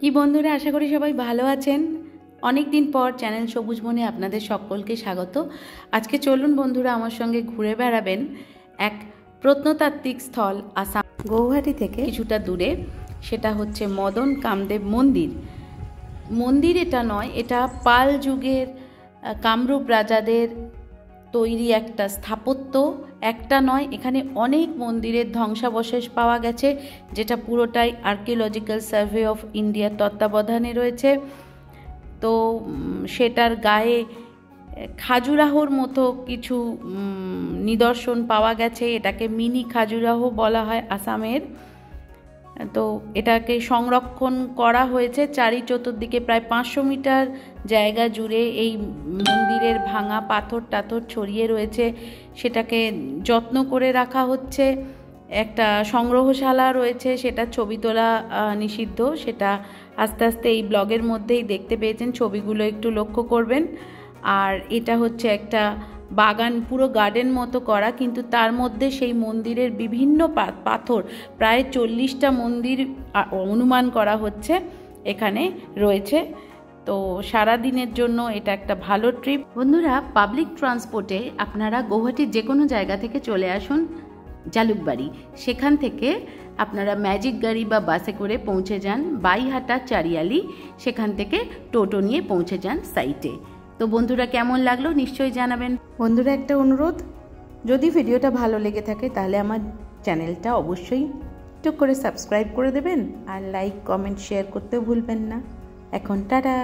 কি বন্ধুরা, আশা করি সবাই ভালো আছেন। অনেক দিন পর চ্যানেল সবুজ মনে আপনাদের সকলকে স্বাগত। আজকে চলুন বন্ধুরা, আমার সঙ্গে ঘুরে বেড়াবেন এক প্রত্নতাত্ত্বিক স্থল আসাম গৌহাটি থেকে কিছুটা দূরে। সেটা হচ্ছে মদন কামদেব মন্দির। মন্দির এটা নয়, এটা পাল যুগের কামরূপ রাজাদের তৈরি একটা স্থাপত্য। একটা নয়, এখানে অনেক মন্দিরের ধ্বংসাবশেষ পাওয়া গেছে, যেটা পুরোটাই আর্কিওলজিক্যাল সার্ভে অফ ইন্ডিয়ার তত্ত্বাবধানে রয়েছে। তো সেটার গায়ে খাজুরাহোর মতো কিছু নিদর্শন পাওয়া গেছে। এটাকে মিনি খাজুরাহো বলা হয় আসামের। তো এটাকে সংরক্ষণ করা হয়েছে। চতুর্দিকে প্রায় 500 মিটার জায়গা জুড়ে এই মন্দিরের ভাঙা পাথর টাথর ছড়িয়ে রয়েছে। সেটাকে যত্ন করে রাখা হচ্ছে। একটা সংগ্রহশালা রয়েছে, সেটা ছবি তোলা নিষিদ্ধ। সেটা আস্তে আস্তে এই ব্লগের মধ্যেই দেখতে পেয়েছেন, ছবিগুলো একটু লক্ষ্য করবেন। আর এটা হচ্ছে একটা বাগান, পুরো গার্ডেন মতো করা, কিন্তু তার মধ্যে সেই মন্দিরের বিভিন্ন পাথর, প্রায় 40টা মন্দির অনুমান করা হচ্ছে এখানে রয়েছে। তো সারা দিনের জন্য এটা একটা ভালো ট্রিপ। বন্ধুরা, পাবলিক ট্রান্সপোর্টে আপনারা গৌহাটির যে কোনো জায়গা থেকে চলে আসুন জালুকবাড়ি। সেখান থেকে আপনারা ম্যাজিক গাড়ি বা বাসে করে পৌঁছে যান বাইহাটা চারিয়ালি। সেখান থেকে টোটো নিয়ে পৌঁছে যান সাইটে। তো বন্ধুরা, কেমন লাগলো নিশ্চয়ই জানাবেন। বন্ধুরা, একটা অনুরোধ, যদি ভিডিওটা ভালো লেগে থাকে তাহলে আমার চ্যানেলটা অবশ্যই একটু করে সাবস্ক্রাইব করে দেবেন, আর লাইক কমেন্ট শেয়ার করতে ভুলবেন না। এখন টাটা।